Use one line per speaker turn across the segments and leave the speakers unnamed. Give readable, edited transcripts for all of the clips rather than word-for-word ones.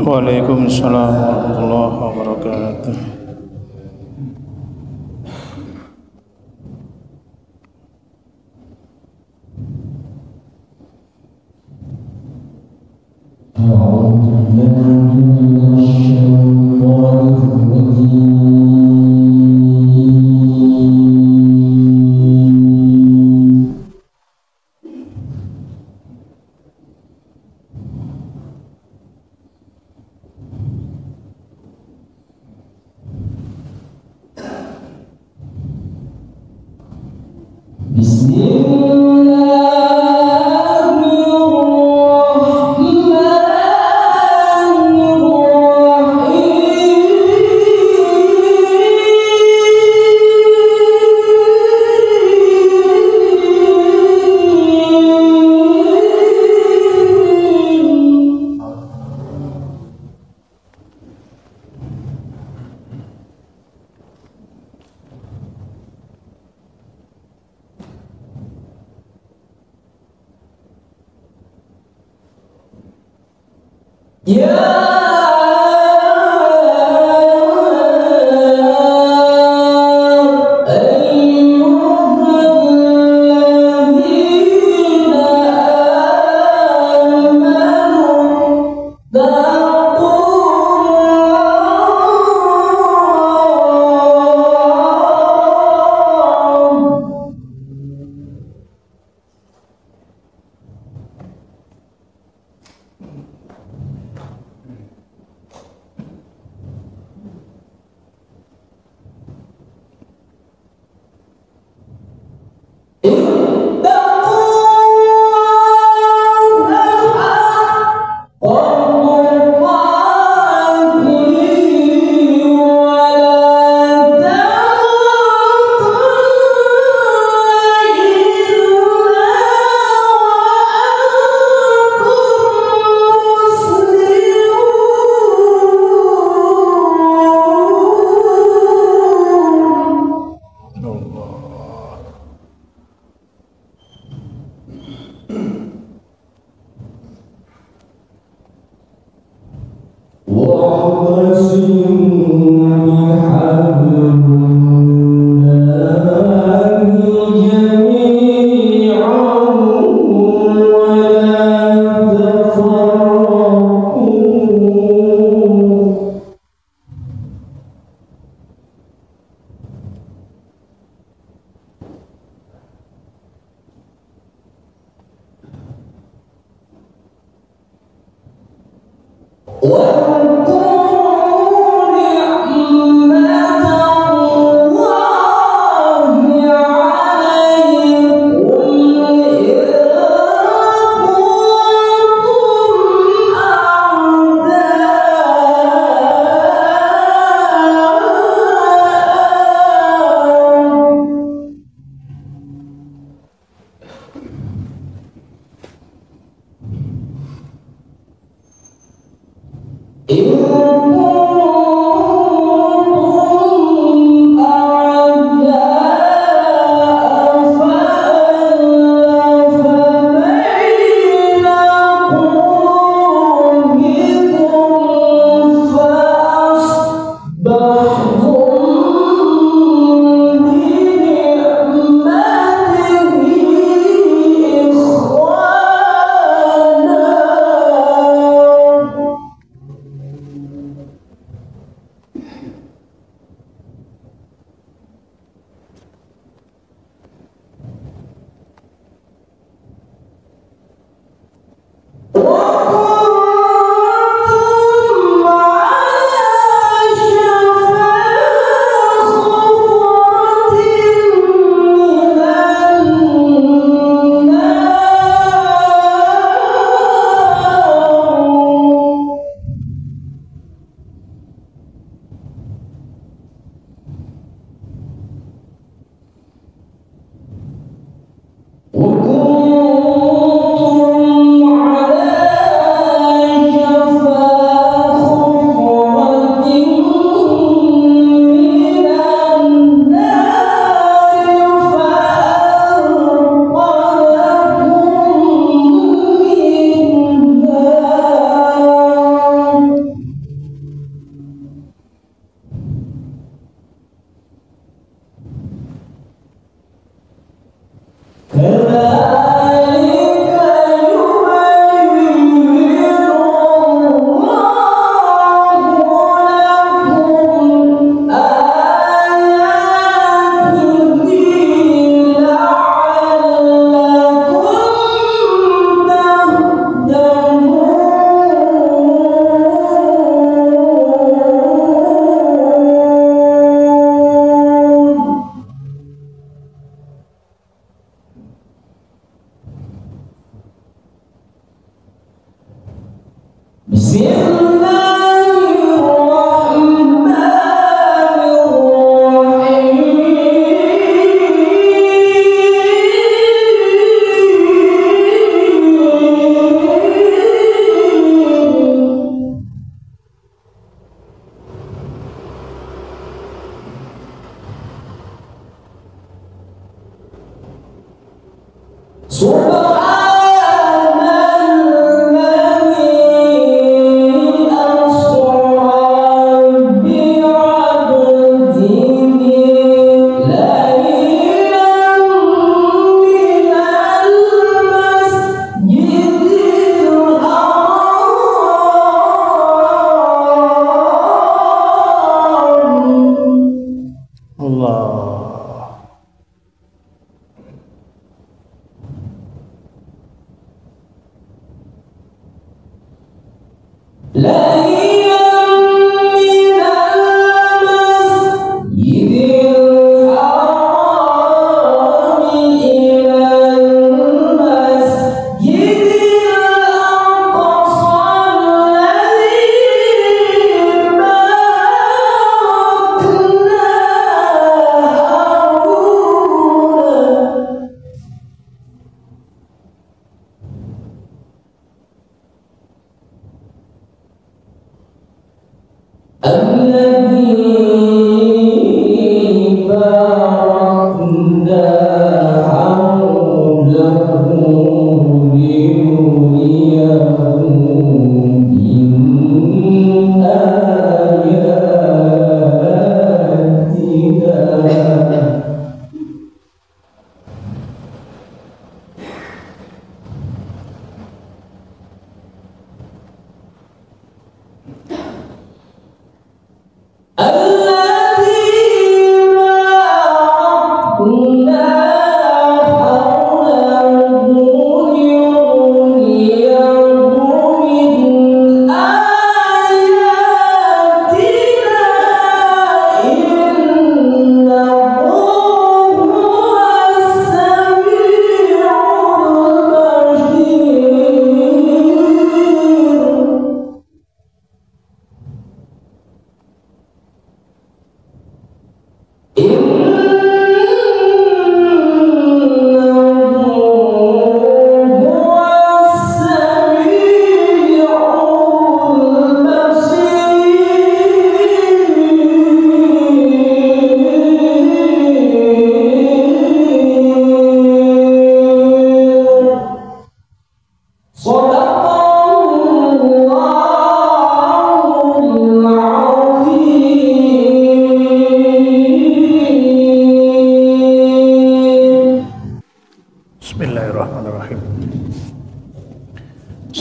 Waalaikumsalam warahmatullahi wabarakatuh.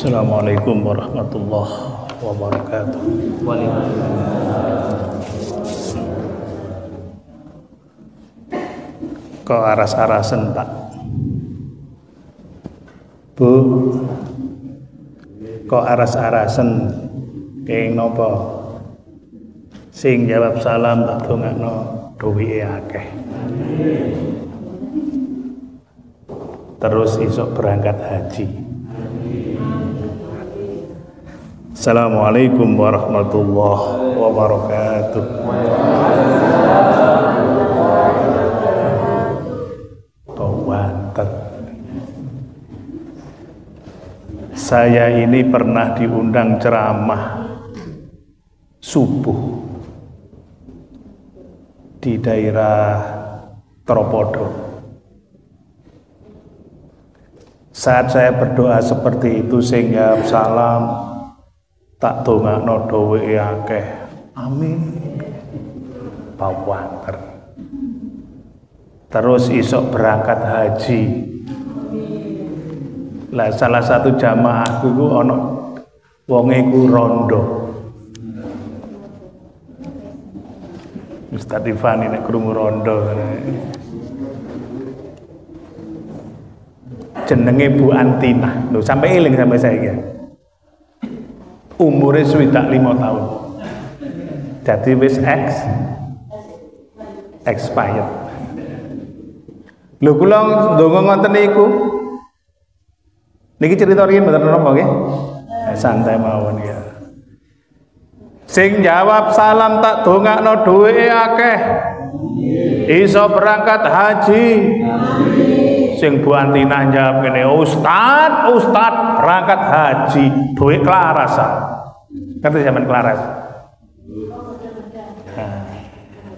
Assalamualaikum warahmatullahi wabarakatuh. Kok aras-arasen Pak? Bu, kok aras-arasen kenging napa? Sing jawab salam tak dongakno duwike akeh. Terus isok berangkat haji. Assalamualaikum warahmatullahi wabarakatuh. Tawater. Saya ini pernah diundang ceramah subuh di daerah Tropodo. Saat saya berdoa seperti itu sehingga salam tak dongakno dawuhe akeh. Amin. Pawater. terus isok berangkat haji. Lah salah satu jamaahku iku ana wonge iku rondo. Ustaz Ifani nek krungu rondo. Jenenge Bu Antina. Lho sampai eling sampai saiki. Umure swidak 5 tahun. Jadi wis expired. Lho kula ndonga ngoten niku. Niki cerita riyen mboten napa nggih? Santai mawon ya. Sing jawab salam tak dongakno duweke akeh. Iso berangkat haji. Sing Bu Antina jawab ngene, Ustad berangkat haji, duwe klaras. Ngerti sampean klaras?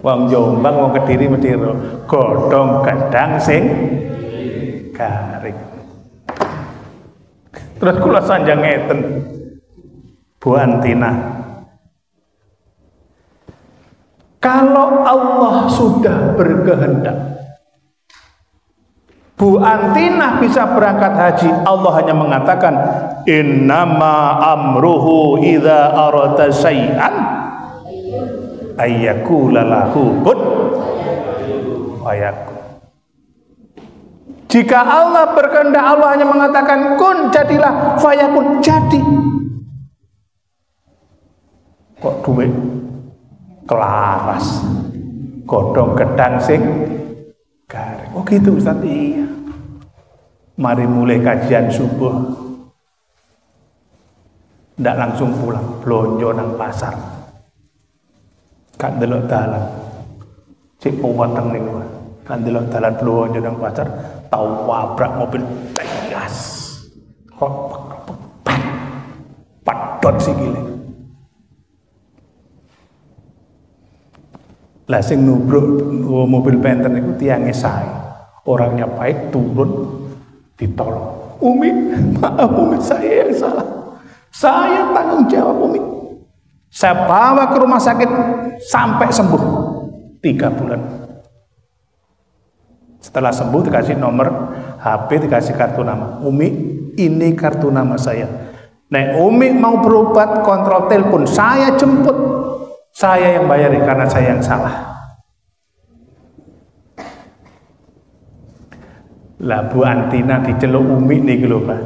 Wong Jombang wong Kediri mesti godhong gedang sing garing. Terus kula sanjang ngeten. Bu Antina, kalau Allah sudah berkehendak Bu Antina bisa berangkat haji, Allah hanya mengatakan innama amruhu idza arada syai'an ayyakula lahu kun fayakun. Jika Allah berkehendak, Allah hanya mengatakan kun, jadilah, fayakun, jadi. Kok duit kelaras godhong gedang sing garing. Oh gitu Ustaz. Iya. Mari mulai kajian subuh. Ndak langsung pulang, blonjo nang pasar. Kan delok dalan. Cek powateng ning wae. Kan delok dalan blonjo nang pasar, tau wabrak mobil tegas. Kok padot sikile. Lah sing nubruk mobil penten itu tiangnya sae. Orangnya baik, turun ditolong. Umi, maaf Umi, saya yang salah. Saya tanggung jawab Umi. Saya bawa ke rumah sakit sampai sembuh 3 bulan. Setelah sembuh dikasih nomor HP, dikasih kartu nama. Umi, ini kartu nama saya. Nek Umi mau berobat, kontrol telepon, saya jemput. Saya yang bayarin karena saya yang salah. Lah Bu Antina diceluk Umi niki lho Pak.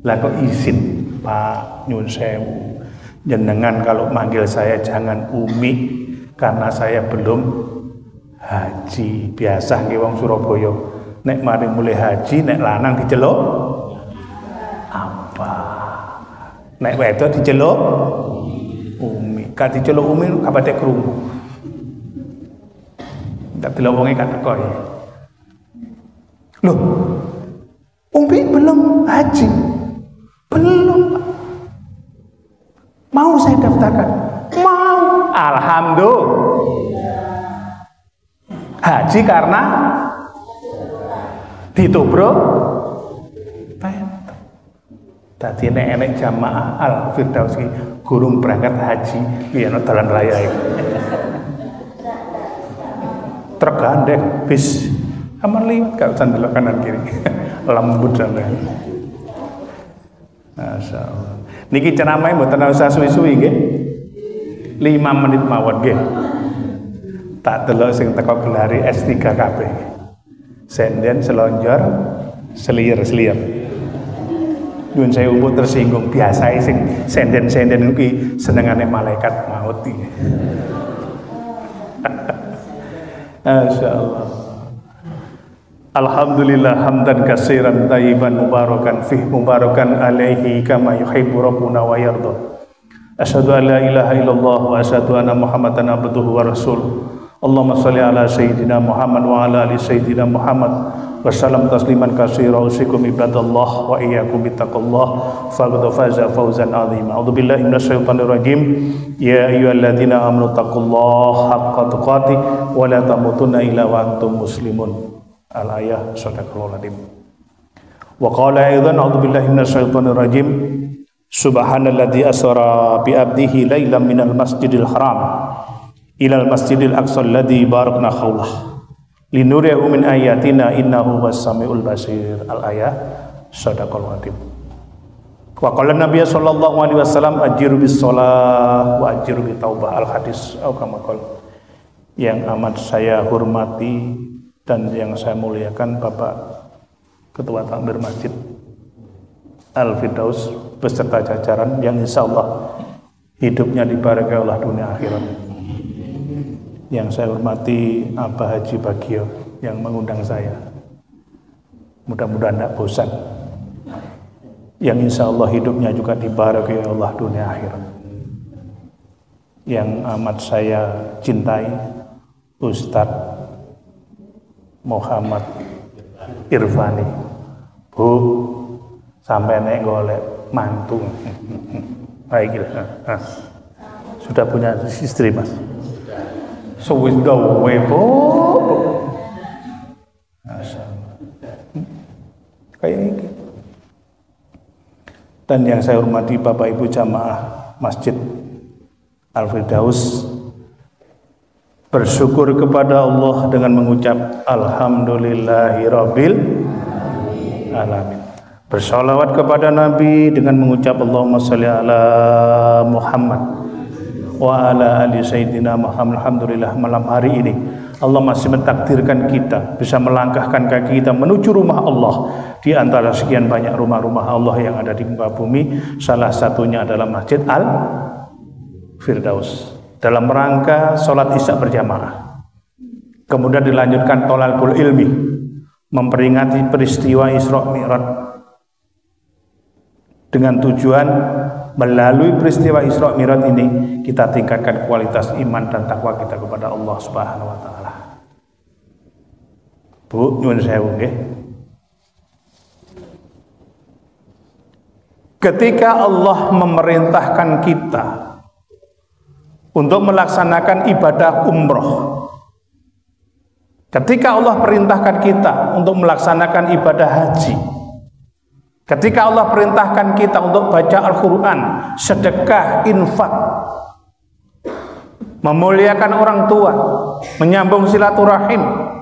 Lah kok izin Pak nyun sewu. Jenengan kalau manggil saya jangan Umi karena saya belum haji. Biasa nggih wong Surabaya. Nek mari mulai haji nek lanang diceluk apa? Nek wedok diceluk Umi. Kati celuk Umi kabate krungu. Ndak delok wonge gak teko ya. Loh. Umi belum haji. Belum, Pak. Mau saya daftarkan? Mau. Alhamdulillah. Haji karena ditubruk tadi enek jamaah Al-Firdaus gurung berangkat haji ya no dalan raya itu tergandeng bis aman liwat gak usah ndelok kanan kiri lembut sampean. Masyaallah. Niki ceramah mboten usah suwi-suwi nggih. 5 menit mawon nggih. Tak delok sing teko gelari S3 kabeh. Senden selonjor selir-selir. Nyun saya umur tersinggung, biasa sing senden-senden iki senengane malaikat maut iki. Masyaallah. Alhamdulillah hamdan katsiran thayyiban mubarakan fih mubarakan alaihi kama yuhibbu rabbuna wa yarda. Asyhadu an la ilaha illallah wa asyhadu anna Muhammadan abduhu wa rasuluh. Allahumma shalli ala sayyidina Muhammad wa ala ali sayyidina Muhammad. Wassalam tasliman katsira usikum ibadallah wa iyyakum bittaqullah faqad faza fawzan 'azima. A'udzubillahi minasyaitonir rajim. Ya ayyuhalladzina amanu taqullaha haqqa tuqatih wa la tamutunna illa wa antum muslimun. Al-ayah sadaqallahul azim. Wa qala aidan a'udzubillahi minasyaitonir rajim. Subhanalladzi asra bi 'abdihi lailan minal masjidil haram ilal masjidil aqsa alladzi barakna haulah. linuriyahu min ayatina innahu was-sami'ul basir. Al-ayah. Shadaqallahu adzim. Wa qala Nabi sallallahu alaihi wasallam ajiru bis shalah wa ajiru bit taubah. Al-hadis atau kama qala. Yang amat saya hormati dan yang saya muliakan Bapak Ketua Takmir Masjid Al-Firdaus beserta jajaran yang insya Allah hidupnya diberkahi Allah dunia akhirat. Yang saya hormati Abah Haji Bagio yang mengundang saya, mudah-mudahan tidak bosan. Yang insya Allah hidupnya juga diberkahi Allah dunia akhirat. Yang amat saya cintai Ustadz Muhammad Irfani. Bu, sampai nek golek mantu. Baiklah. Sudah punya istri, Mas? Suwis dawe, Bu. Kayak ini. Dan yang saya hormati Bapak Ibu jamaah Masjid Al-Firdaus, bersyukur kepada Allah dengan mengucap alhamdulillahirabbil alamin. Bersolawat kepada Nabi dengan mengucap Allahumma sholli ala Muhammad wa ala ali sayyidina Muhammad. Alhamdulillah malam hari ini Allah masih mentakdirkan kita bisa melangkahkan kaki kita menuju rumah Allah. Di antara sekian banyak rumah-rumah Allah yang ada di muka bumi, salah satunya adalah Masjid Al-Firdaus. Dalam rangka sholat isya berjamaah, kemudian dilanjutkan thalabul ilmi, memperingati peristiwa Isra Mi'raj, dengan tujuan melalui peristiwa Isra Mi'raj ini kita tingkatkan kualitas iman dan takwa kita kepada Allah Subhanahu wa taala. Bu, nyuwun sewu nggih. Ketika Allah memerintahkan kita untuk melaksanakan ibadah umroh, ketika Allah perintahkan kita untuk melaksanakan ibadah haji, ketika Allah perintahkan kita untuk baca Al-Quran, sedekah, infak, memuliakan orang tua, menyambung silaturahim,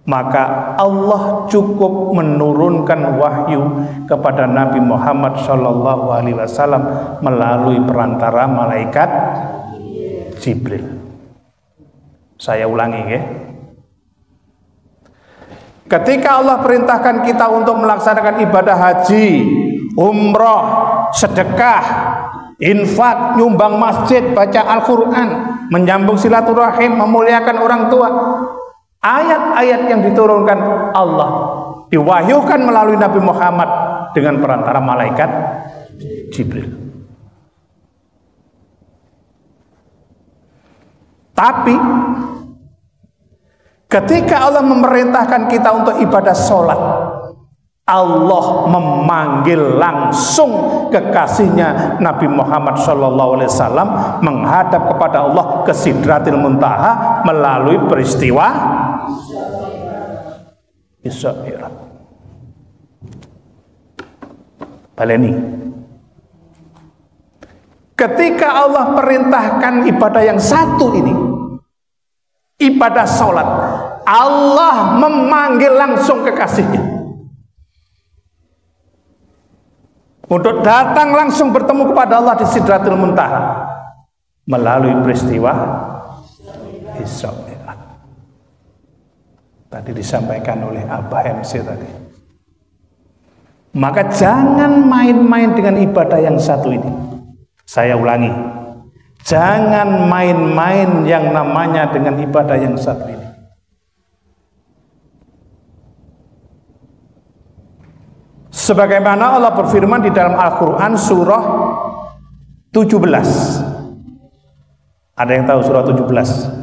maka Allah cukup menurunkan wahyu kepada Nabi Muhammad SAW melalui perantara malaikat Jibril. Saya ulangi ya. Ketika Allah perintahkan kita untuk melaksanakan ibadah haji, umroh, sedekah, infak, nyumbang masjid, baca Al-Quran, menyambung silaturahim, memuliakan orang tua, ayat-ayat yang diturunkan Allah diwahyukan melalui Nabi Muhammad dengan perantara malaikat Jibril. Tapi ketika Allah memerintahkan kita untuk ibadah sholat, Allah memanggil langsung kekasihnya Nabi Muhammad SAW menghadap kepada Allah ke Sidratil Muntaha melalui peristiwa Isra Mi'raj. Baleni. Ketika Allah perintahkan ibadah yang satu ini, ibadah sholat, Allah memanggil langsung kekasihnya untuk datang langsung bertemu kepada Allah di Sidratul Muntaha melalui peristiwa Isra Mi'raj. Tadi disampaikan oleh Abah MC tadi. Maka jangan main-main dengan ibadah yang satu ini. Saya ulangi, jangan main-main yang namanya dengan ibadah yang satu ini. Sebagaimana Allah berfirman di dalam Al-Quran surah 17. Ada yang tahu surah 17?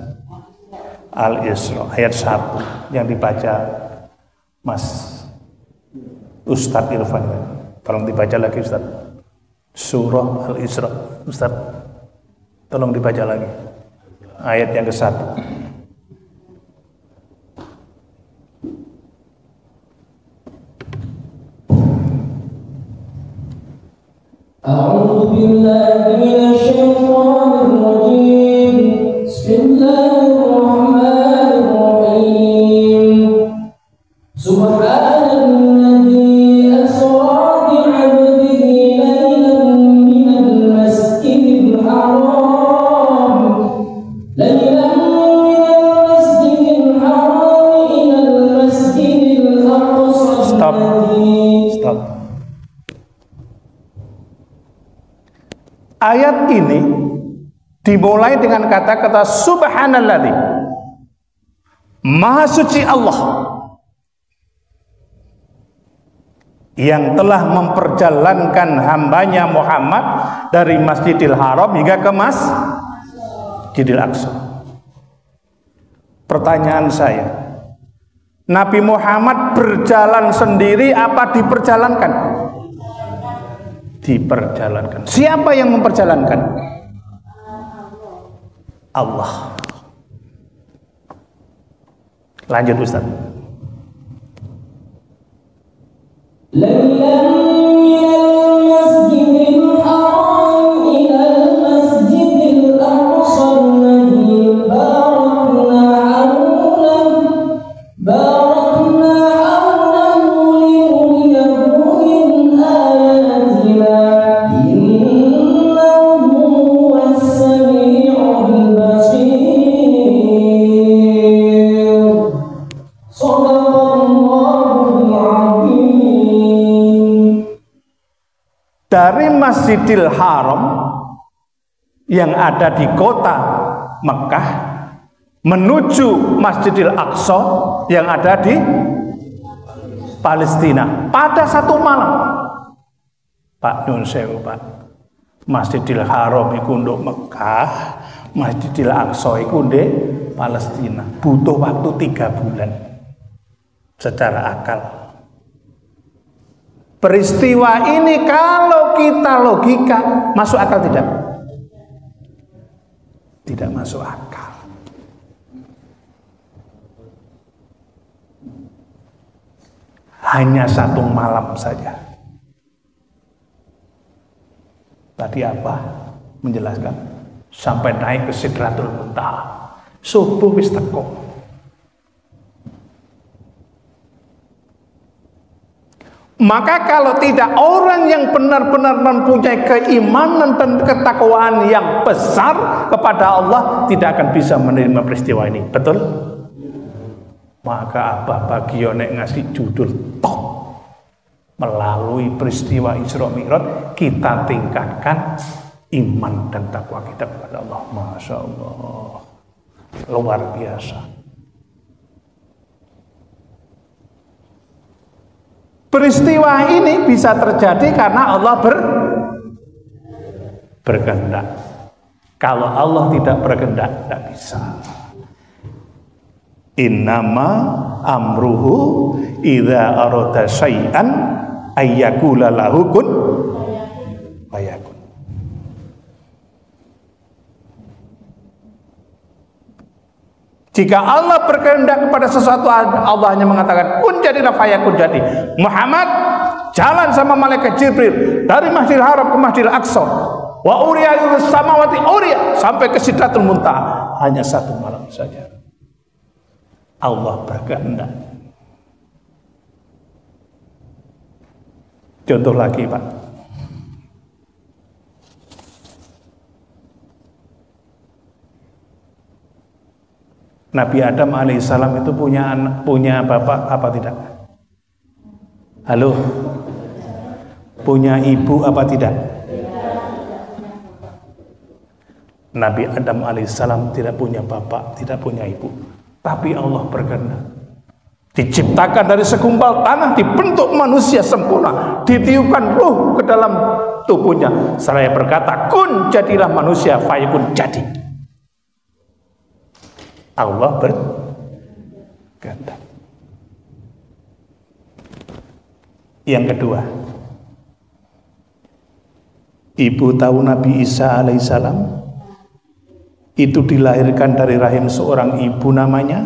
Al-Isra ayat 1 yang dibaca Mas Ustadz Irfan. Tolong dibaca lagi Ustadz. Surah Al-Isra Ustadz, tolong dibaca lagi ayat yang ke-1.
A'udzu billahi minasy syaithanir rajim. Bismillahirrahmanirrahim. Subhanalladzi asra bi'abdihi laylan minal masjidil haram laylan minal masjidil haram ilal masjidil aqsa.
Stop. Ayat ini dimulai dengan kata-kata subhanalladzi, maha suci Allah yang telah memperjalankan hambanya Muhammad dari Masjidil Haram hingga ke Masjidil Aqsa. Pertanyaan saya, Nabi Muhammad berjalan sendiri apa diperjalankan? Diperjalankan. Siapa yang memperjalankan? Allah. Lanjut Ustaz. Dari Masjidil Haram yang ada di kota Mekah menuju Masjidil Aqsa yang ada di Palestina pada satu malam. Pak Nun Sewu Pak, Masjidil Haram iku nduk Mekah, Masjidil Aqsa iku ndek Palestina. Butuh waktu 3 bulan secara akal. Peristiwa ini kalau kita logika masuk akal tidak? Tidak masuk akal. Hanya satu malam saja. Tadi apa? Menjelaskan sampai naik ke Sidratul Muntaha. Subuh wis teko. Maka kalau tidak orang yang benar-benar mempunyai keimanan dan ketakwaan yang besar kepada Allah tidak akan bisa menerima peristiwa ini. Betul? Maka Abah Bagio nek ngasih judul top melalui peristiwa Isra Mi'raj kita tingkatkan iman dan takwa kita kepada Allah. Masya Allah, luar biasa. Peristiwa ini bisa terjadi karena Allah berkehendak. Kalau Allah tidak berkehendak, tidak bisa. Innama amruhu idza arada syai'an ayyakula lahu kun fayakun. Jika Allah berkehendak kepada sesuatu, Allah hanya mengatakan kun jadilah fayakun jadi. Muhammad jalan sama malaikat Jibril dari Masjidil Haram ke Masjidil Aqsa. Wa uriya ilal samawati uriya sampai ke Sidratul Muntaha hanya satu malam saja. Allah berkehendak. Contoh lagi Pak. Nabi Adam alaihissalam itu punya bapak apa tidak? Halo? Punya ibu apa tidak? Nabi Adam alaihissalam tidak punya bapak, tidak punya ibu. Tapi Allah berkehendak. Diciptakan dari segumpal tanah, dibentuk manusia sempurna, ditiupkan ruh ke dalam tubuhnya. Seraya berkata, kun jadilah manusia, fayakun jadi. Allah berkehendak. Yang kedua, ibu tahu Nabi Isa alaihissalam itu dilahirkan dari rahim seorang ibu namanya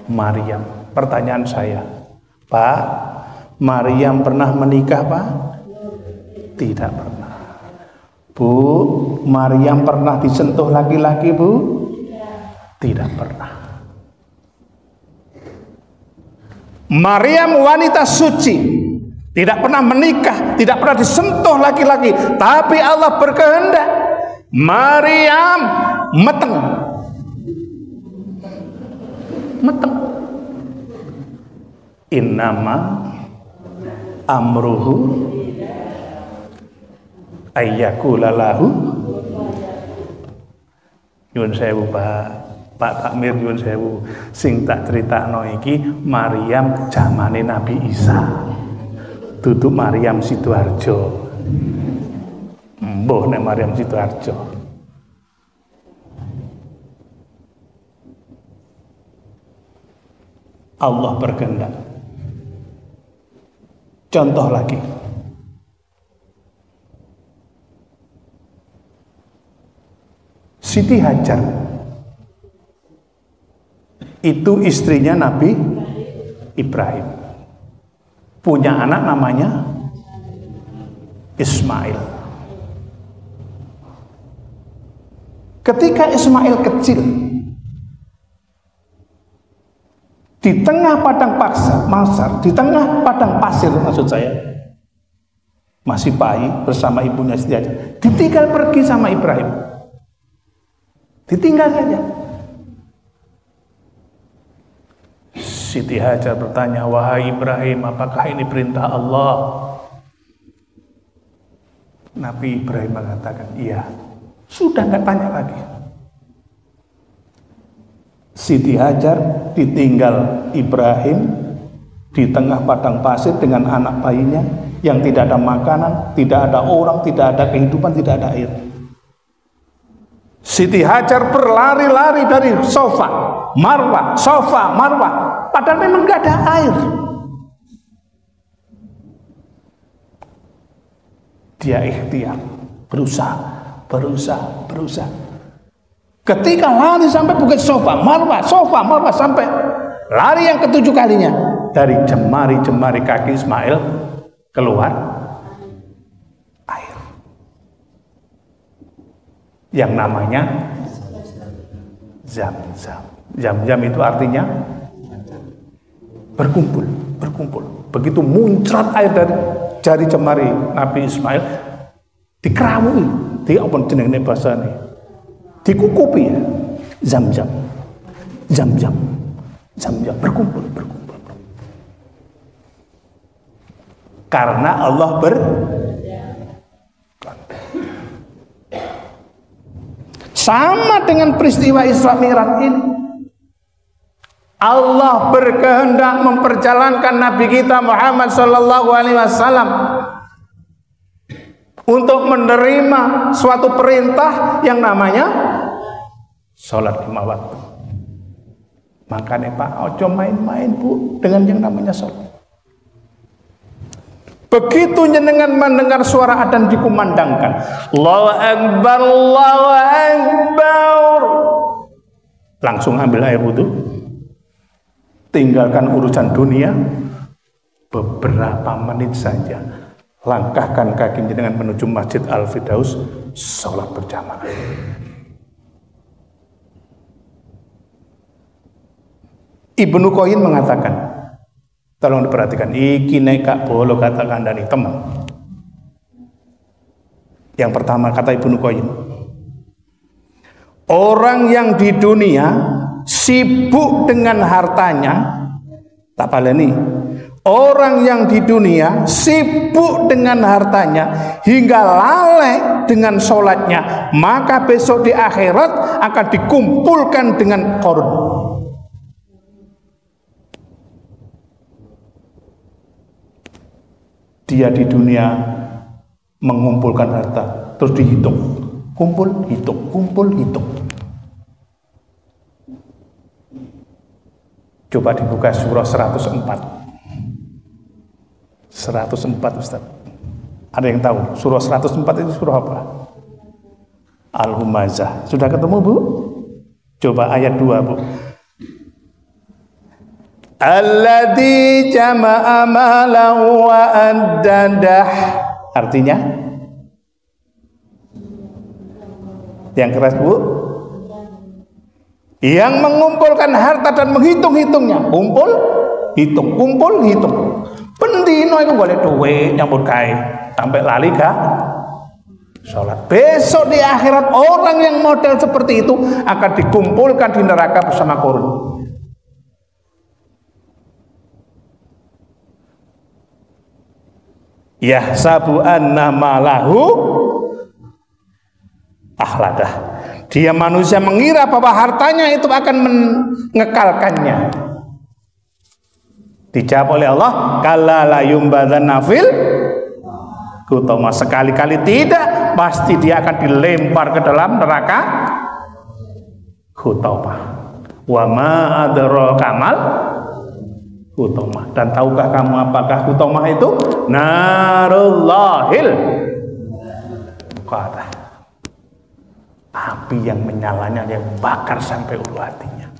Maryam. Pertanyaan saya, Pak, Maryam pernah menikah Pak? Tidak pernah. Bu, Maryam pernah disentuh laki-laki Bu? Tidak pernah. Maryam wanita suci, tidak pernah menikah, tidak pernah disentuh laki-laki, tapi Allah berkehendak Maryam meteng. Innama amruhu ayyakula lahu. Nyuwun sewu Pak Takmir, nyuwun sewu, sing tak critakno iki Maryam zamane Nabi Isa, dudu Maryam Sidoarjo. Mbuh nek Maryam Sidoarjo. Allah berkehendak. Contoh lagi, Siti Hajar itu istrinya Nabi Ibrahim, punya anak namanya Ismail. Ketika Ismail kecil, di tengah padang pasir, di tengah padang pasir maksud saya, masih bayi bersama ibunya Siti Hajar, ditinggal pergi sama Ibrahim, ditinggal saja. Siti Hajar bertanya, wahai Ibrahim, apakah ini perintah Allah? Nabi Ibrahim mengatakan, iya. Sudah nggak tanya lagi. Siti Hajar ditinggal Ibrahim di tengah padang pasir dengan anak bayinya yang tidak ada makanan, tidak ada orang, tidak ada kehidupan, tidak ada air. Siti Hajar berlari-lari dari Safa Marwah, padahal memang nggak ada air. Dia ikhtiar, berusaha. Ketika lari sampai bukit Safa Marwah sampai lari yang ketujuh kalinya, dari jemari-jemari kaki Ismail keluar air yang namanya Zam-Zam. Zam-Zam itu artinya berkumpul. Begitu muncrat air dari jari jemari Nabi Ismail, dikerawui, diapun jenenge basane, dikukupi ya, Zam-Zam, berkumpul. Karena Allah sama dengan peristiwa Isra Mi'raj ini. Allah berkehendak memperjalankan Nabi kita Muhammad sallallahu alaihi wasallam untuk menerima suatu perintah yang namanya sholat 5 waktu. Makanya Pak, ojo main-main Bu dengan yang namanya sholat. Begitu jenengan mendengar suara adzan dikumandangkan, Allahu Akbar, Allahu Akbar, langsung ambil air wudu, tinggalkan urusan dunia, beberapa menit saja langkahkan kaki jenengan menuju Masjid Al-Firdaus, sholat berjamaah. Ibnu Qayyim mengatakan, tolong diperhatikan, iki nek gak bolo kata kandhani teman. Yang pertama kata Ibnu Qayyim, orang yang di dunia sibuk dengan hartanya, tak baleni. Orang yang di dunia sibuk dengan hartanya hingga lalai dengan sholatnya, maka besok di akhirat akan dikumpulkan dengan Qarun. Dia di dunia mengumpulkan harta, terus dihitung, kumpul, hitung. Coba dibuka surah 104. 104 Ustaz. Ada yang tahu surah 104 itu surah apa? Al-Humazah. Sudah ketemu Bu? Coba ayat 2 Bu. Alladzi jama'a malahu wa addadah. Artinya? Yang keras Bu? Yang mengumpulkan harta dan menghitung-hitungnya. Kumpul hitung, kumpul hitung. Pendino itu boleh duit nyambut gawe sampai lali gak sholat. Besok di akhirat orang yang model seperti itu akan dikumpulkan di neraka bersama korun. Yahsabu anna malahu ahladah. Dia manusia mengira bahwa hartanya itu akan mengekalkannya. Dijawab oleh Allah, kalla la yumbadzanna fil hutama. Sekali-kali tidak, pasti dia akan dilempar ke dalam neraka hutama. Wa ma adraka mal hutama. Dan tahukah kamu apakah hutama itu? Narullahil qadah. Api yang menyalanya, yang bakar sampai ulu hatinya.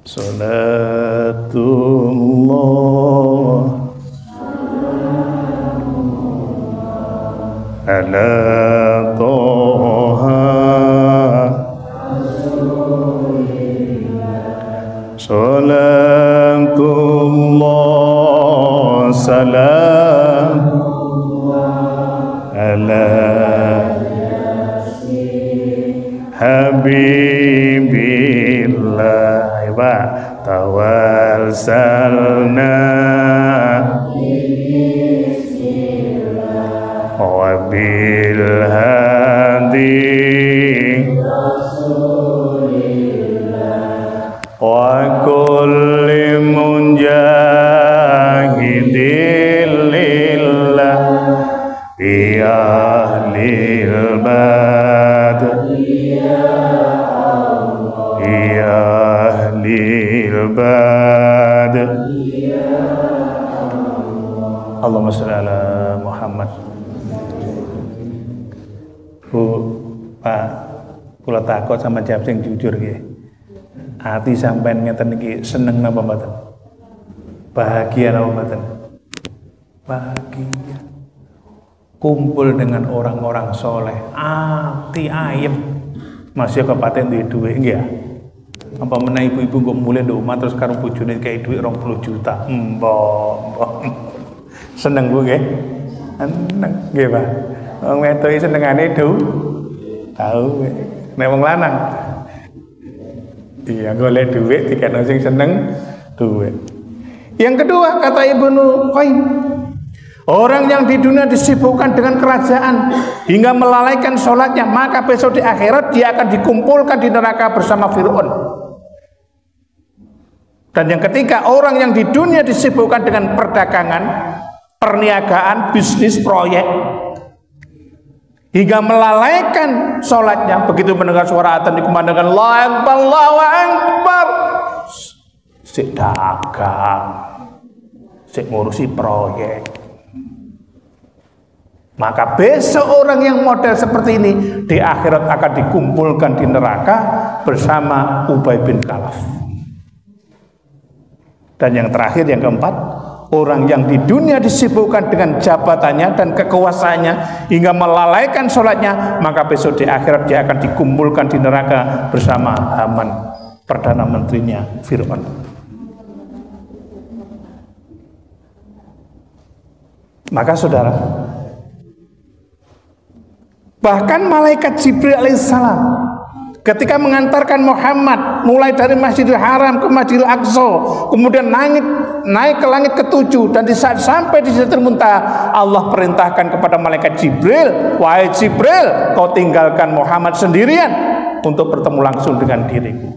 Salatullah ala toha salatullah salam ala habibillah wa tawassalna wa bil hadi wa kulli munjahidin lillah bi ahlil bad bad. Allahumma sholli ala Muhammad. Bu, Pak, kula takut sama jawab sing jujur nggih. Ati sampean ngeten iki seneng napa mboten? Bahagia napa mboten? Bahagia. Kumpul dengan orang-orang soleh, ati ayem. Masih kepaten duwe dhuwit nggih ya? Apa meneh ibu-ibu kok mulai nduk omah terus karo bojone kayak duit 20 juta. Mbok. Seneng Bu nggih? Seneng nggih, Pak. Wong wedok senengane tahu nek wong lanang. Iya, golek duit dikene sing seneng duit. Yang kedua kata Ibnu Qayyim, orang yang di dunia disibukkan dengan kerajaan hingga melalaikan sholatnya, maka besok di akhirat dia akan dikumpulkan di neraka bersama Fir'aun. Dan yang ketiga, orang yang di dunia disibukkan dengan perdagangan, perniagaan, bisnis, proyek, hingga melalaikan sholatnya. Begitu mendengar suara adzan dikumandangkan Allahu Akbar, Allahu Akbar, sik dagang, sik ngurusi proyek. Maka besok orang yang model seperti ini di akhirat akan dikumpulkan di neraka bersama Ubay bin Khalaf. Dan yang terakhir, yang keempat, orang yang di dunia disibukkan dengan jabatannya dan kekuasaannya hingga melalaikan sholatnya, maka besok di akhirat dia akan dikumpulkan di neraka bersama Haman, perdana menterinya Fir'aun. Maka saudara, bahkan malaikat Jibril alaihissalam ketika mengantarkan Muhammad mulai dari Masjidil Haram ke Masjidil Aqsa, kemudian naik ke langit ke-7, dan di saat sampai di Sidratul Muntaha, Allah perintahkan kepada malaikat Jibril, wahai Jibril, kau tinggalkan Muhammad sendirian untuk bertemu langsung dengan diriku.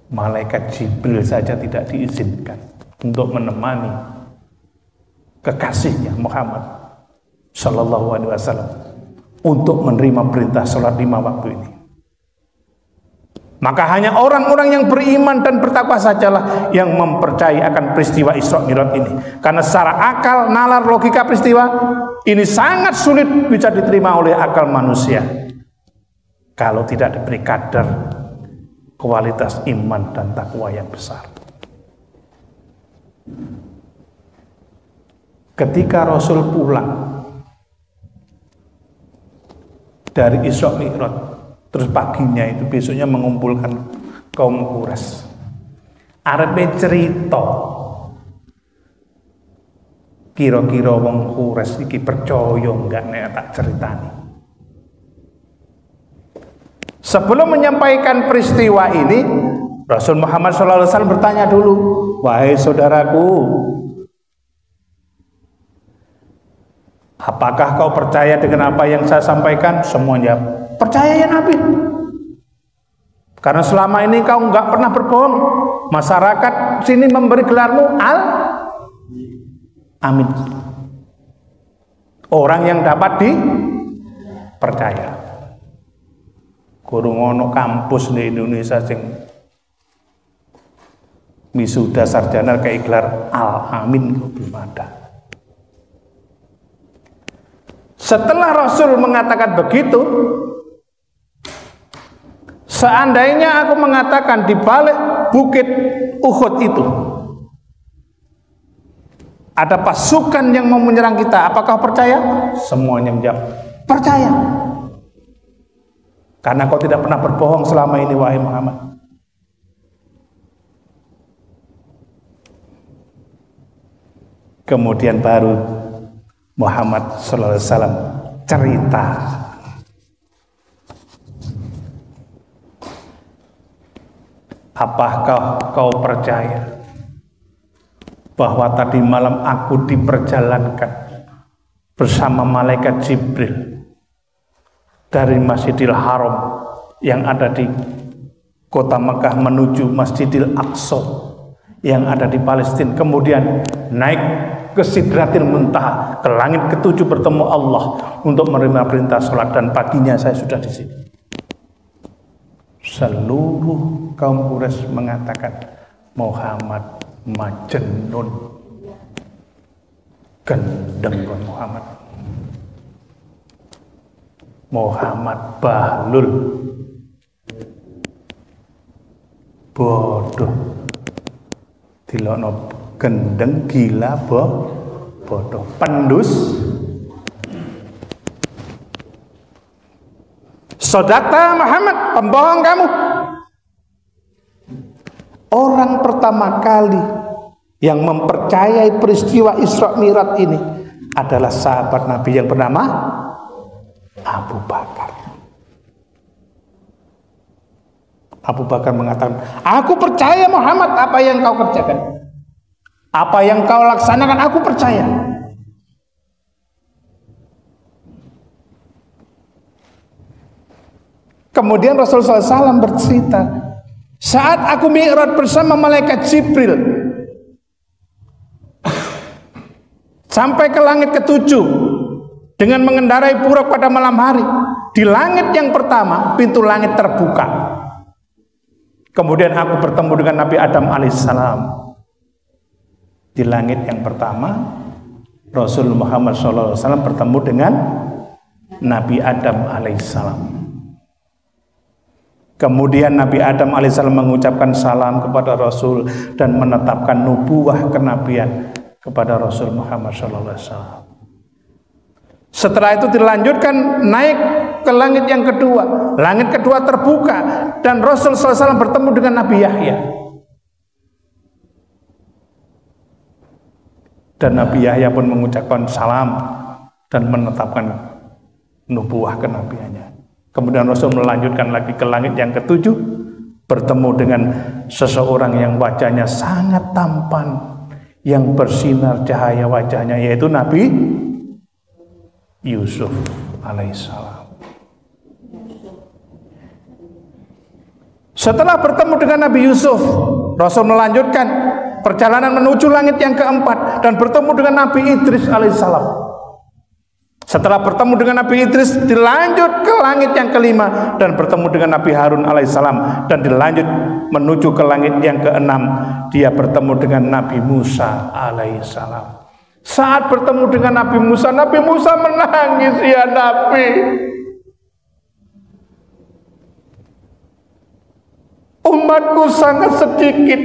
Malaikat Jibril saja tidak diizinkan untuk menemani kekasihnya Muhammad Sallallahu Alaihi Wasallam untuk menerima perintah sholat 5 waktu ini. Maka hanya orang-orang yang beriman dan bertakwa sajalah yang mempercayai akan peristiwa Isra Mi'raj ini. Karena secara akal, nalar, logika peristiwa ini sangat sulit bisa diterima oleh akal manusia kalau tidak diberi kadar kualitas iman dan takwa yang besar. Ketika Rasul pulang dari Isra Mi'raj, Terus paginya itu besoknya mengumpulkan kaum Quraisy. Arepe cerita. Kira-kira wong Quraisy iki percaya enggak nek tak ceritani. Sebelum menyampaikan peristiwa ini, Rasul Muhammad SAW bertanya dulu, wahai saudaraku, apakah kau percaya dengan apa yang saya sampaikan? Semuanya percaya ya Nabi. Karena selama ini kau nggak pernah berbohong. Masyarakat sini memberi gelarmu Amin. Orang yang dapat dipercaya. Kurang ono kampus di Indonesia sing wisuda sarjana kayak gelar Al-Amin belum ada. Setelah Rasul mengatakan begitu, seandainya aku mengatakan di balik bukit Uhud itu ada pasukan yang mau menyerang kita, apakah percaya? Semuanya menjawab percaya. Karena kau tidak pernah berbohong selama ini, wahai Muhammad. Kemudian baru Muhammad sallallahu alaihi wasallam cerita. Apakah kau percaya bahwa tadi malam aku diperjalankan bersama malaikat Jibril dari Masjidil Haram yang ada di kota Mekah menuju Masjidil Aqsa yang ada di Palestina, kemudian naik ke Sidratil Muntaha, ke langit ketujuh bertemu Allah untuk menerima perintah sholat, dan paginya saya sudah di sini. Seluruh kaum Quraisy mengatakan Muhammad majnun, gendeng Muhammad. Muhammad bahlul, bodoh. Dilokno gendeng, gila, bodoh, pendus. Sodakta Muhammad, pembohong kamu. Orang pertama kali yang mempercayai peristiwa Isra Mi'raj ini adalah sahabat Nabi yang bernama Abu Bakar. Abu Bakar mengatakan, aku percaya Muhammad apa yang kau kerjakan, apa yang kau laksanakan, aku percaya. Kemudian Rasulullah SAW bercerita, saat aku mi'raj bersama malaikat Jibril sampai ke langit ketujuh dengan mengendarai buruk pada malam hari, di langit yang pertama pintu langit terbuka. Kemudian aku bertemu dengan Nabi Adam alaihissalam. Di langit yang pertama Rasul Muhammad SAW bertemu dengan Nabi Adam alaihissalam. Kemudian Nabi Adam alaihissalam mengucapkan salam kepada Rasul dan menetapkan nubuwah kenabian kepada Rasul Muhammad SAW. Setelah itu dilanjutkan naik ke langit yang kedua. Langit kedua terbuka dan Rasul SAW bertemu dengan Nabi Yahya. Dan Nabi Yahya pun mengucapkan salam dan menetapkan nubuwah kenabiannya. Kemudian Rasul melanjutkan lagi ke langit yang ketujuh, bertemu dengan seseorang yang wajahnya sangat tampan, yang bersinar cahaya wajahnya, yaitu Nabi Yusuf alaihissalam. Setelah bertemu dengan Nabi Yusuf, Rasul melanjutkan perjalanan menuju langit yang keempat dan bertemu dengan Nabi Idris alaihissalam. Setelah bertemu dengan Nabi Idris, dilanjut ke langit yang kelima dan bertemu dengan Nabi Harun alaihissalam, dan dilanjut menuju ke langit yang keenam, dia bertemu dengan Nabi Musa alaihissalam. Saat bertemu dengan Nabi Musa menangis, ya Nabi. Umatku sangat sedikit,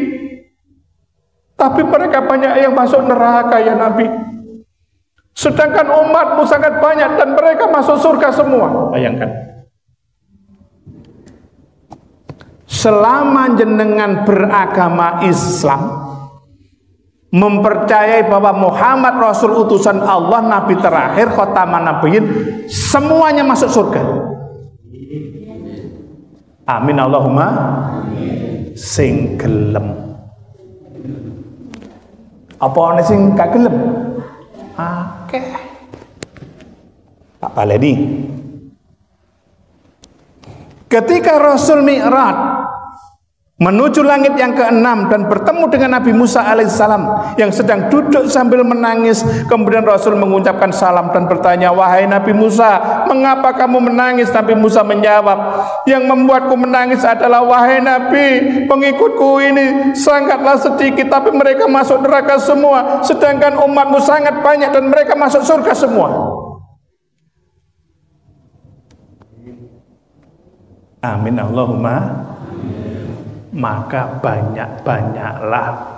tapi mereka banyak yang masuk neraka, ya Nabi. Sedangkan umatmu sangat banyak dan mereka masuk surga semua. Bayangkan. selama jenengan beragama Islam, mempercayai bahwa Muhammad Rasul utusan Allah, Nabi terakhir, khotaman nabiyyin, semuanya masuk surga. Amin Allahumma. Sing gelem. Apa ana sing gak gelem? Akeh. Tak baleni. Ketika Rasul Mi'raj menuju langit yang ke-6 dan bertemu dengan Nabi Musa alaihissalam yang sedang duduk sambil menangis, kemudian Rasul mengucapkan salam dan bertanya, "Wahai Nabi Musa, mengapa kamu menangis?" Nabi Musa menjawab, "Yang membuatku menangis adalah, wahai Nabi, pengikutku ini sangatlah sedikit, tapi mereka masuk neraka semua, sedangkan umatmu sangat banyak dan mereka masuk surga semua." Amin Allahumma. Maka banyak-banyaklah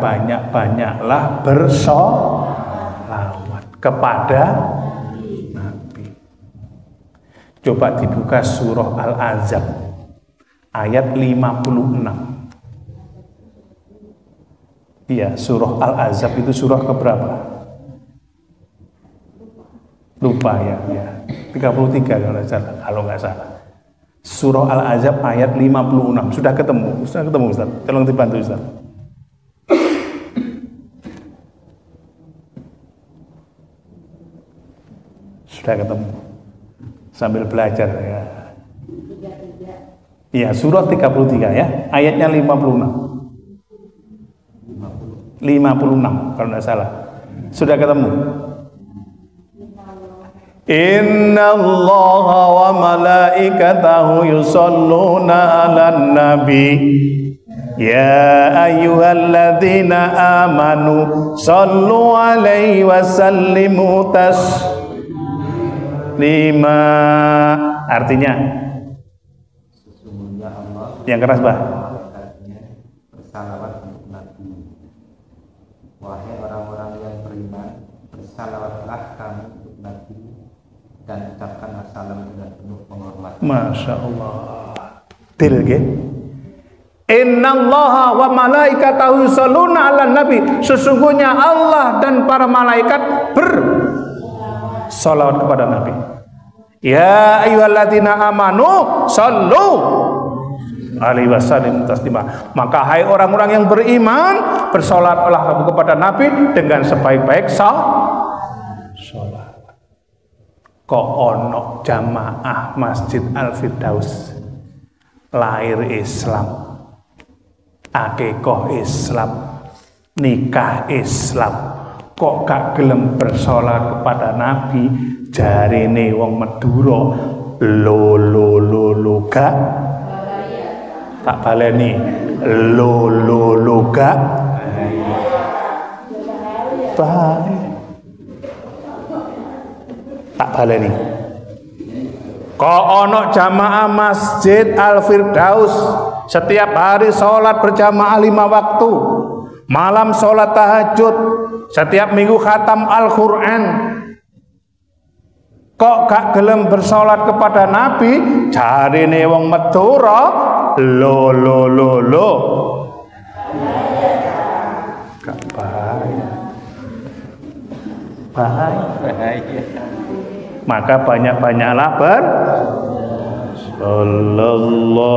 banyak-banyaklah bersolawat kepada Nabi. Coba dibuka surah Al-Ahzab ayat 56. Iya, surah Al-Ahzab itu surah keberapa? Lupa ya. 33 kalau nggak salah. Surah Al-Ahzab ayat 56. Sudah ketemu Ustaz. Tolong dibantu Ustaz. Sudah ketemu. Sambil belajar ya. Iya, surah 33 ya, ayatnya 56. 56 kalau nggak salah. Sudah ketemu. Inna Allaha wa malaikatahu yusalluna 'alan nabi ya ayyuhalladzina amanu sallu 'alaihi wa sallimu taslima. Artinya sesungguhnya Allah yang keras bah bersalawat untuk Nabi. Wahai orang-orang yang beriman, bersalawatlah kamu untuk Nabi dan ucapkanlah salam dengan penuh penghormatan. Masya Allah. Tilge. Innallaha wa malaikatahu yusholluna 'alan nabi. Sesungguhnya Allah dan para malaikat bersalawat kepada Nabi. Ya ayyuhalladzina amanu sallu alaihi wasallam taslima. Maka hai orang-orang yang beriman, bersolatlah kamu kepada Nabi dengan sebaik-baik salat. Kok ono jamaah Masjid Al-Firdaus lahir Islam, akikoh Islam, nikah Islam, kok gak gelem bersolat kepada Nabi? Jarine wong Madura lo gak tak baleni lo gak baik. Tak baleni. Kok ono jamaah Masjid Al-Firdaus setiap hari sholat berjamaah 5 waktu, malam sholat tahajud, setiap minggu khatam Al-Quran. Kok gak gelem bersolat kepada Nabi? Jarine wong Madura lo gak bahaya. Maka banyak-banyaklah sallallahu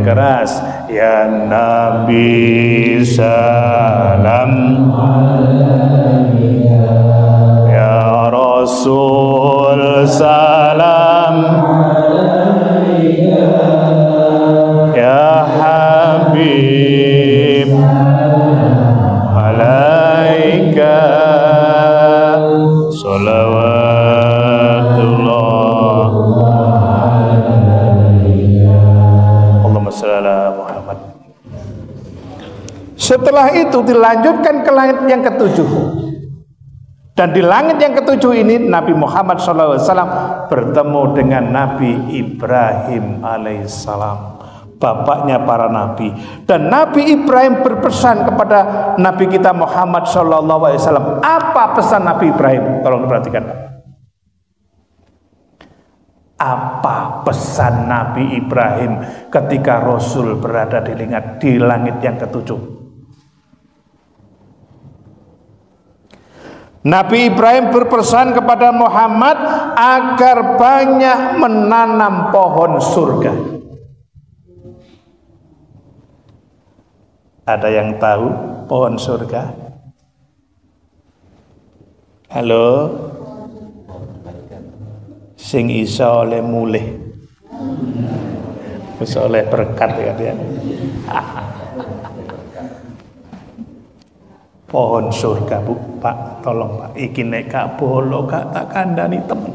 keras. Ya Nabi salam, ya Rasul salam, ya Habib malaika salawatullah Setelah itu dilanjutkan ke langit yang ketujuh. Dan di langit yang ketujuh ini Nabi Muhammad SAW bertemu dengan Nabi Ibrahim alaihissalam, bapaknya para nabi. Dan Nabi Ibrahim berpesan kepada Nabi kita Muhammad SAW. Apa pesan Nabi Ibrahim? Tolong diperhatikan. Apa pesan Nabi Ibrahim ketika Rasul berada di langit yang ketujuh? Nabi Ibrahim berpesan kepada Muhammad agar banyak menanam pohon surga. Ada yang tahu pohon surga? Halo? Sing iso oleh mulih, iso oleh berkat ya dia. Pohon surga, Bu, Pak, tolong Pak, iki nek gak bolo gak tak kandhani temen.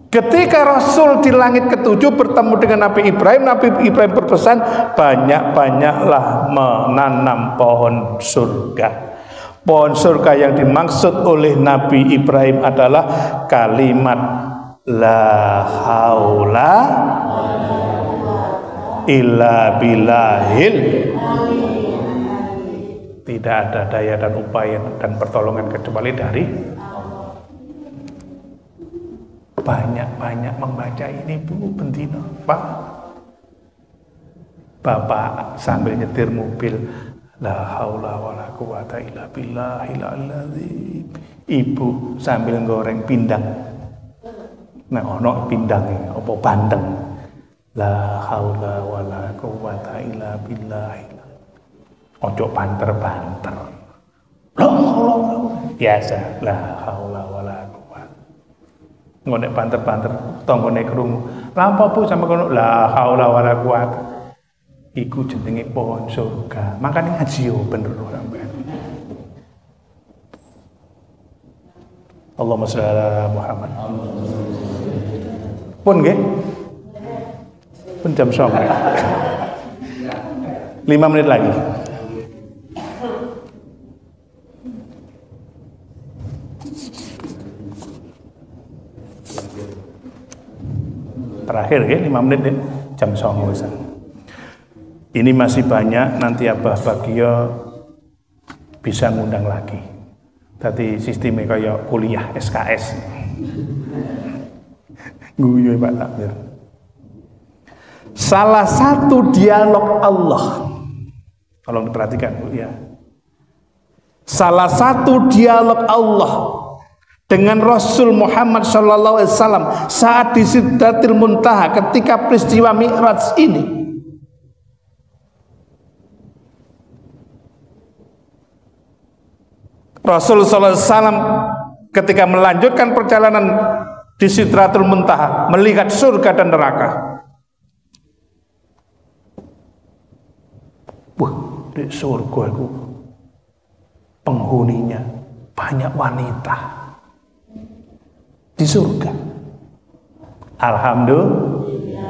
Ketika Rasul di langit ketujuh bertemu dengan Nabi Ibrahim berpesan banyak-banyaklah menanam pohon surga. Pohon surga yang dimaksud oleh Nabi Ibrahim adalah kalimat la haula illa billahil. Tidak ada daya dan upaya dan pertolongan kecuali dari banyak-banyak membaca ini, Bu, bendina. Pak, Bapak sambil nyetir mobil, la haula wala quwata illa billahil azim. Ibu sambil goreng pindang. Nah, ono pindangnya apa bandeng. La haula wala quwata illa billahil. Ojo banter-banter. Biasa. La haula wala quwata. Ngonek banter-banter tanggane krungu. Lah apa Bu sampe kono la haula wala quwata. Iku jenenge pohon surga. Makanya ngaji yo bener sampean. Allahumma shalli ala Muhammad. Pun nggih. Pun jam 9. 5 menit lagi. Terakhir ya 5 menit ya. Jam 9. Ini masih banyak, nanti Abah Bagio bisa ngundang lagi. Tadi sistemnya kayak kuliah SKS. Guyu Pak Takmir. Salah satu dialog Allah, tolong diperhatikan Bu ya. Salah satu dialog Allah dengan Rasul Muhammad SAW saat di Sidratil Muntaha ketika peristiwa Mi'raj ini. Rasul SAW ketika melanjutkan perjalanan di Sidratul Muntaha melihat surga dan neraka. Wah, di surga itu penghuninya banyak wanita. Di surga. Alhamdulillah.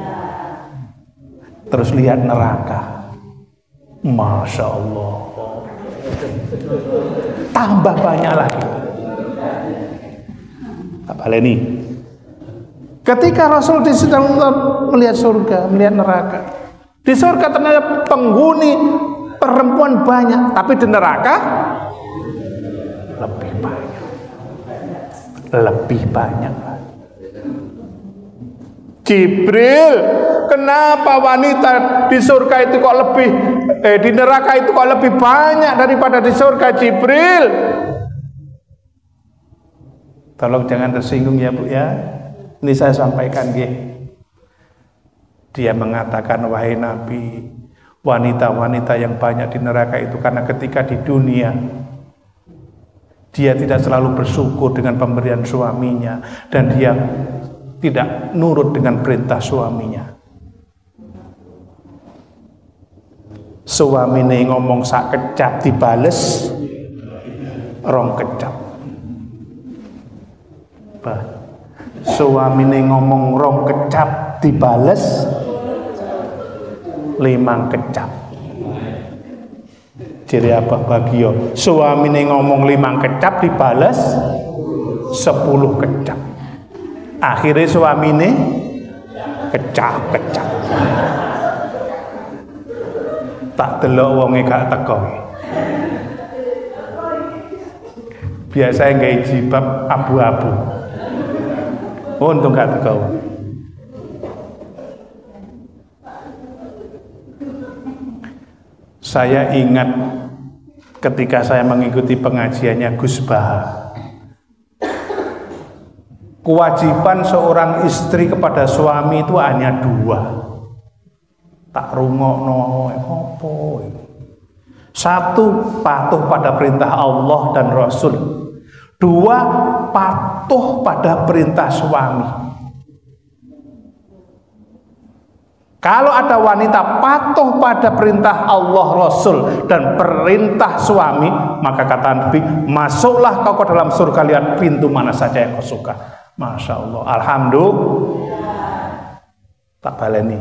Terus lihat neraka. Masya Allah. Tambah banyak lagi. Apa ini? Ketika Rasul sedang melihat surga, melihat neraka. Di surga ternyata penghuni perempuan banyak, tapi di neraka lebih banyak. Lebih banyak. Jibril, kenapa wanita di surga itu kok lebih di neraka itu kok lebih banyak daripada di surga, Jibril? Tolong jangan tersinggung ya Bu ya. Ini saya sampaikan nggih. Dia mengatakan, wahai Nabi, wanita-wanita yang banyak di neraka itu karena ketika di dunia dia tidak selalu bersyukur dengan pemberian suaminya dan dia tidak nurut dengan perintah suaminya. Suamine ngomong sak kecap dibales rong kecap. Suamine ngomong rong kecap dibales 5 kecap. Jadi apa bagio? Suamine ngomong 5 kecap dibalas 10 kecap. Akhirnya suamine kecap-kecap. Tak delok wonge gak teko. Biasanya gawe jilbab abu-abu. Untung gak teko. Saya ingat ketika saya mengikuti pengajiannya Gus Baha. Kewajiban seorang istri kepada suami itu hanya 2. Tak rungokno apa. 1, patuh pada perintah Allah dan Rasul. 2, patuh pada perintah suami. Kalau ada wanita patuh pada perintah Allah, Rasul, dan perintah suami, maka kata Nabi, masuklah kau ke dalam surga, lihat pintu mana saja yang kau suka. Masya Allah, alhamdulillah. Tak baleni.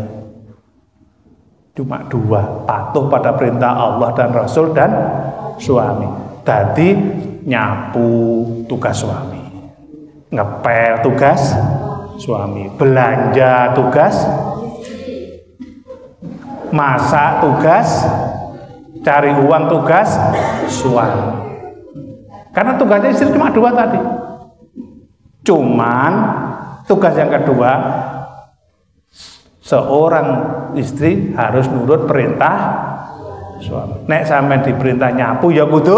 Cuma 2, patuh pada perintah Allah dan Rasul dan suami. Jadi nyapu tugas suami, ngepel tugas suami, belanja tugas, masak tugas, cari uang tugas suami. Karena tugasnya istri cuma 2 tadi. Cuman tugas yang kedua, seorang istri harus nurut perintah suami. Nek sampean diperintah nyapu ya kudu,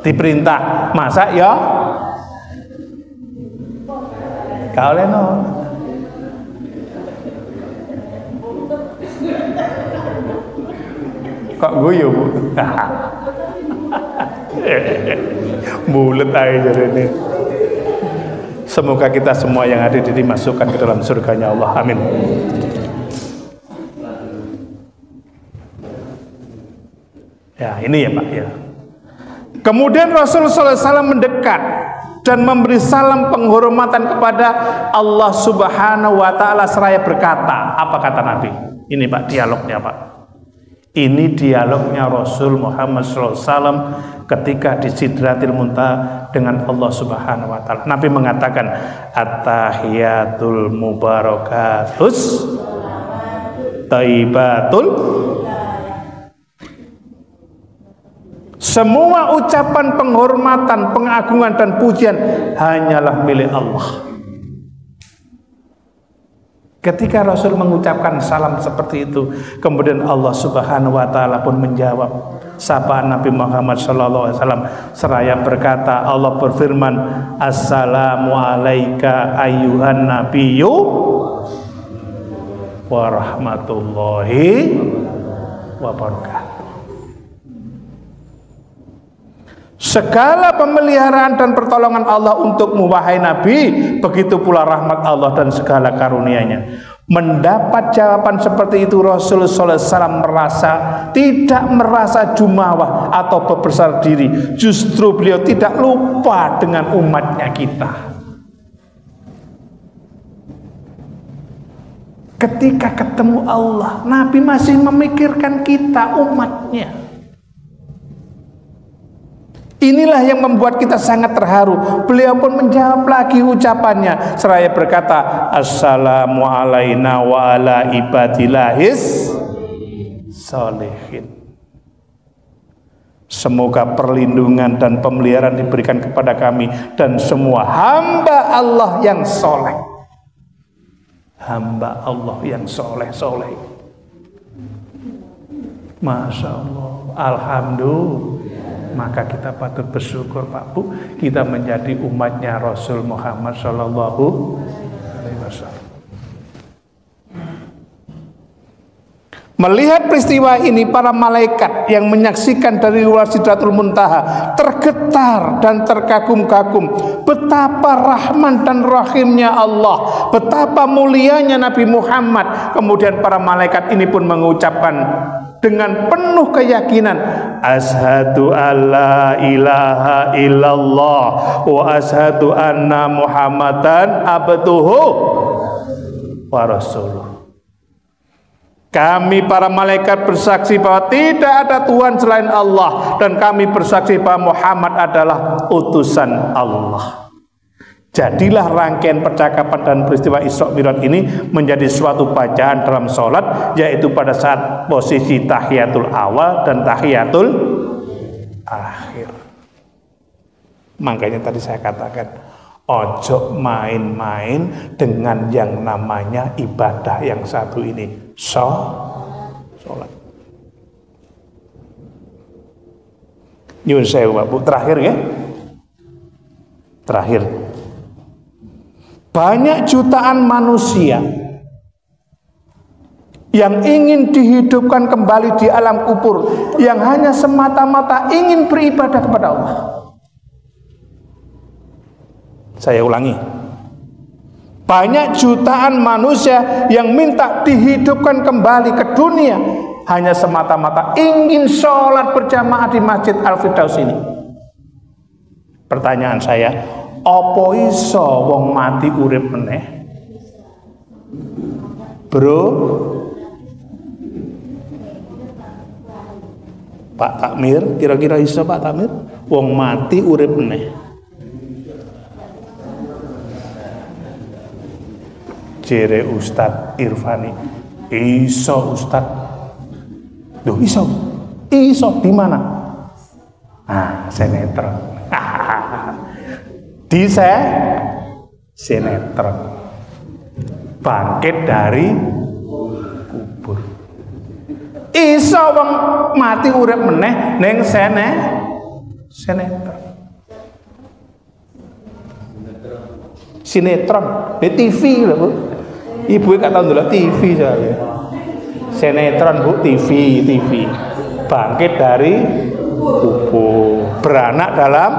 diperintah masak ya gak oleh no. Kok guyu Bu? Mulut aja ini. Semoga kita semua yang ada di sini dimasukkan ke dalam surganya Allah. Amin. Ya, ini ya Pak ya. Kemudian Rasulullah SAW mendekat dan memberi salam penghormatan kepada Allah Subhanahu wa Ta'ala seraya berkata, apa kata Nabi? Ini Pak dialognya Pak. Ini dialognya Rasul Muhammad SAW ketika di Sidratil Muntaha dengan Allah Subhanahu wa Ta'ala. Nabi mengatakan, at-tahiyatul mubarakatus thayyibatul. Semua ucapan penghormatan, pengagungan dan pujian hanyalah milik Allah. Ketika Rasul mengucapkan salam seperti itu, kemudian Allah Subhanahu wa Ta'ala pun menjawab sapaan Nabi Muhammad SAW seraya berkata, Allah berfirman, assalamu alayka ayyuhan nabiyyu wa rahmatullahi wa barakatuh. Segala pemeliharaan dan pertolongan Allah untukmu wahai Nabi, begitu pula rahmat Allah dan segala karunia-Nya. Mendapat jawaban seperti itu, Rasulullah SAW tidak merasa jumawah atau berbesar diri. Justru beliau tidak lupa dengan umatnya kita. Ketika ketemu Allah, Nabi masih memikirkan kita umatnya. Inilah yang membuat kita sangat terharu. Beliau pun menjawab lagi ucapannya seraya berkata, assalamu alaina wa ala ibadillahis sholihin. Semoga perlindungan dan pemeliharaan diberikan kepada kami dan semua hamba Allah yang soleh. Hamba Allah yang soleh-soleh. Masya Allah, alhamdulillah. Maka kita patut bersyukur Pak Bu, kita menjadi umatnya Rasul Muhammad Sallallahu Alaihi Wasallam. Melihat peristiwa ini, para malaikat yang menyaksikan dari luar Sidratul Muntaha tergetar dan terkagum-kagum betapa rahman dan rahimnya Allah, betapa mulianya Nabi Muhammad. Kemudian para malaikat ini pun mengucapkan dengan penuh keyakinan, asyhadu alla ilaha illallah wa asyhadu anna Muhammadan abduhu wa rasuluh. Kami para malaikat bersaksi bahwa tidak ada Tuhan selain Allah, dan kami bersaksi bahwa Muhammad adalah utusan Allah. Jadilah rangkaian percakapan dan peristiwa Isra Mi'raj ini menjadi suatu bacaan dalam sholat, yaitu pada saat posisi tahiyatul awal dan tahiyatul akhir. Makanya tadi saya katakan, ojo main-main dengan yang namanya ibadah yang satu ini, sholat. Nyun sewu Bu, terakhir ya. Terakhir. Banyak jutaan manusia yang ingin dihidupkan kembali di alam kubur, yang hanya semata-mata ingin beribadah kepada Allah. Saya ulangi, banyak jutaan manusia yang minta dihidupkan kembali ke dunia, hanya semata-mata ingin sholat berjamaah di Masjid Al-Firdaus ini. Pertanyaan saya, opo iso wong mati urip meneh? Bro, Pak Takmir, kira-kira iso Pak Takmir? Wong mati urip meneh. Jere Ustadz Irfani, iso Ustadz. Loh iso di mana? Ah, sinetron. Di sinetron. Bangkit dari kubur. Iso wong mati urip meneh ning sinetron. Sinetron di TV lho Bu. Ibu gak tau ndelok TV saya. Sinetron Bu, TV. Bangkit dari kubur, beranak dalam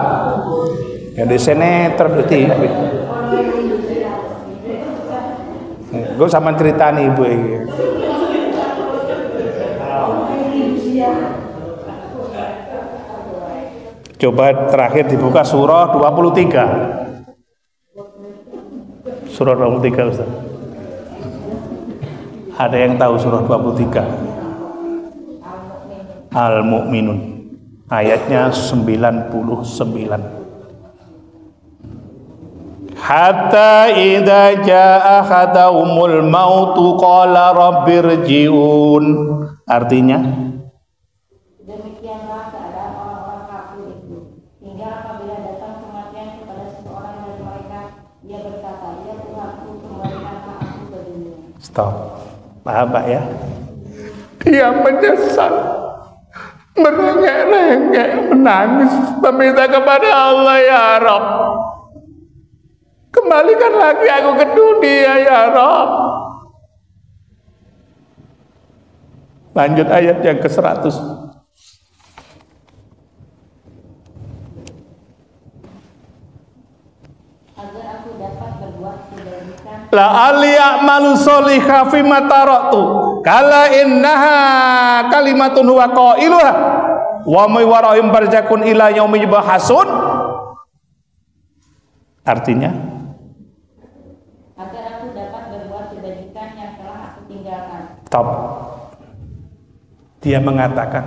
yang di sinetron di TV. Gue sama cerita nih Ibu ini. Coba terakhir dibuka surah 23. Surah 23 Ustaz. Ada yang tahu surah 23? Al-Mu'minun. Ayatnya 99. Hatta idza jaa ahadahumul mautu qala rabbirji'un. Artinya,
demikianlah keadaan orang-orang kafir itu, hingga apabila datang kematian kepada seseorang dari mereka, dia berkata, ya Tuhanku, kembalikanlah aku ke dunia.
Stop. Paham Pak ya? Dia menyesal, merengek-rengek, menangis, meminta kepada Allah, ya Rabb, kembalikan lagi aku ke dunia, ya Rabb. Lanjut ayat yang ke-100.
Agar aku dapat berbuat kebajikan,
La'alli a'malu sholiha fima taraktu kala innaha kalimatun huwa qailuha wa may warahum barjakun ila yaumi yub'atsun. Artinya,
agar aku dapat berbuat kebajikan yang telah aku tinggalkan.
top. Dia mengatakan,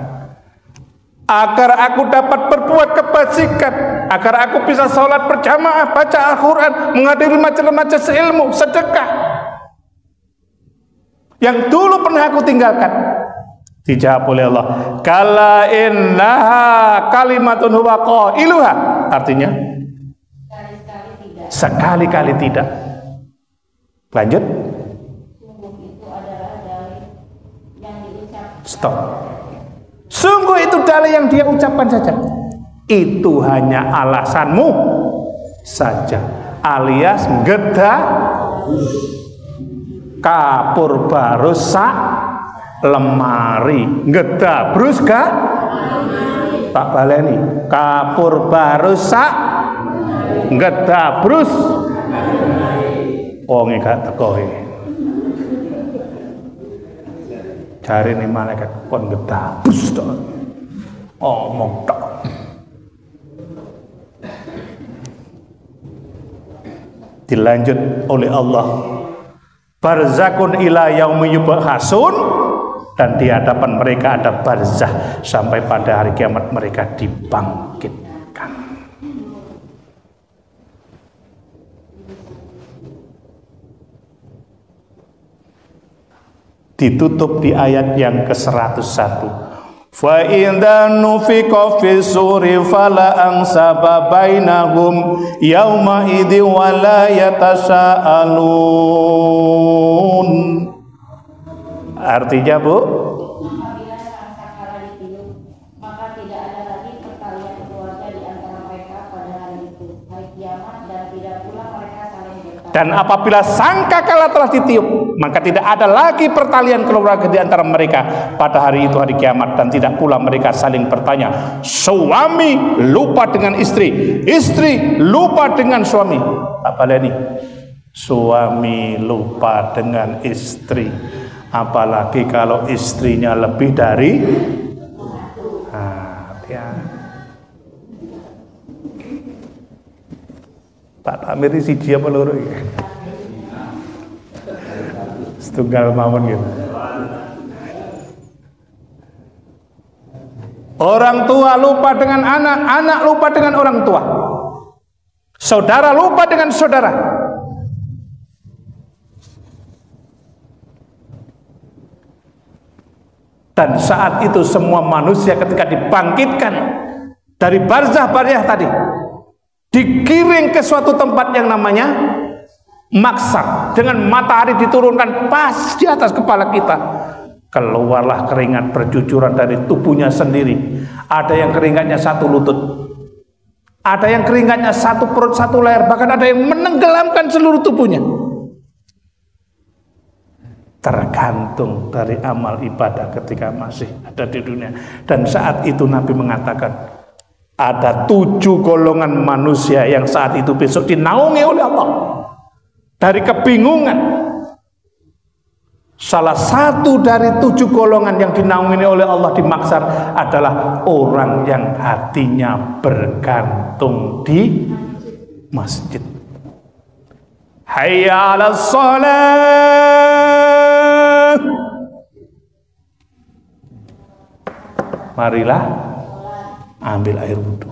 agar aku dapat berbuat kebajikan, agar aku bisa sholat berjamaah, baca Al-Quran, menghadiri majelis-majelis ilmu, sedekah yang dulu pernah aku tinggalkan. Dijawab oleh Allah, kala innaha kalimatun huwa qailuha. Artinya,
Sekali-sekali tidak.
sekali-kali tidak. Lanjut.
Sungguh itu adalah dalil yang diucapkan.
Stop. Sungguh itu dalil yang dia ucapkan saja. Itu hanya alasanmu saja, alias geda kapur baru sak lemari, geda brus gak tak baleni, kapur baru sak geda brus wonge gak teko iki. Cari nih malaikat kon geda brus tok omong tok. Dilanjut oleh Allah, barzakun ila yaumi yub'atsun, dan di hadapan mereka ada barzah sampai pada hari kiamat mereka dibangkitkan. Ditutup di ayat yang ke-101. Fa idza nufiqa fi suri fala ansaba bainahum yauma idzi wala yatasaalun. Artinya, Bu,
apabila sangkakala ditiup, maka tidak ada lagi pertalian keluarga di antara mereka pada hari itu, hari kiamat, dan tidak pula mereka saling bertanya.
dan apabila sangkakala telah ditiup, maka tidak ada lagi pertalian keluarga di antara mereka pada hari itu, hari kiamat, dan tidak pula mereka saling bertanya. Suami lupa dengan istri, istri lupa dengan suami. Apa ini? Suami lupa dengan istri, apalagi kalau istrinya lebih dari ya. Pak Tamir si dia apa loro iki? Setunggal mawon gitu. Orang tua lupa dengan anak, anak lupa dengan orang tua, saudara lupa dengan saudara. Dan saat itu semua manusia ketika dibangkitkan dari barzah-barzah tadi, digiring ke suatu tempat yang namanya maksar, dengan matahari diturunkan pas di atas kepala kita. Keluarlah keringat bercucuran dari tubuhnya sendiri. Ada yang keringatnya satu lutut, ada yang keringatnya satu perut, satu leher, bahkan ada yang menenggelamkan seluruh tubuhnya. Tergantung dari amal ibadah ketika masih ada di dunia. Dan saat itu Nabi mengatakan ada 7 golongan manusia yang saat itu besok dinaungi oleh Allah dari kebingungan. Salah satu dari 7 golongan yang dinaungi oleh Allah di maksar adalah orang yang hatinya bergantung di masjid. Hayya 'alas shalah. Marilah ambil air wudhu.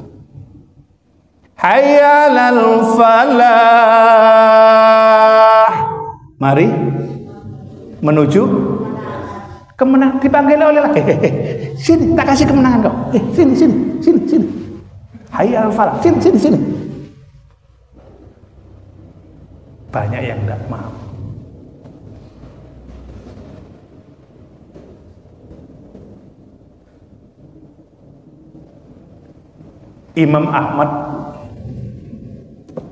Hayya 'alal falah. Mari menuju kemenangan. Dipanggil oleh lagi. Sini, tak kasih kemenangan kau. Sini. Hayya 'alal falah. Sini. Banyak yang tidak mau. Imam Ahmad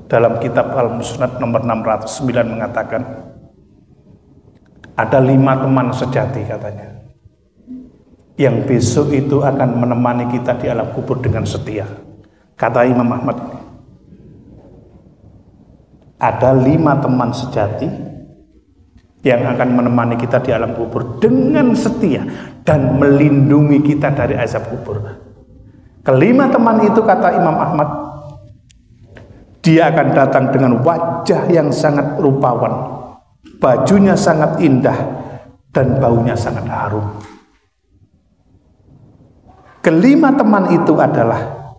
dalam kitab Al-Musnad nomor 609 mengatakan ada 5 teman sejati katanya yang besok itu akan menemani kita di alam kubur dengan setia. Kata Imam Ahmad ini, ada 5 teman sejati yang akan menemani kita di alam kubur dengan setia dan melindungi kita dari azab kubur. Kelima teman itu, kata Imam Ahmad, dia akan datang dengan wajah yang sangat rupawan, bajunya sangat indah, dan baunya sangat harum. Kelima teman itu adalah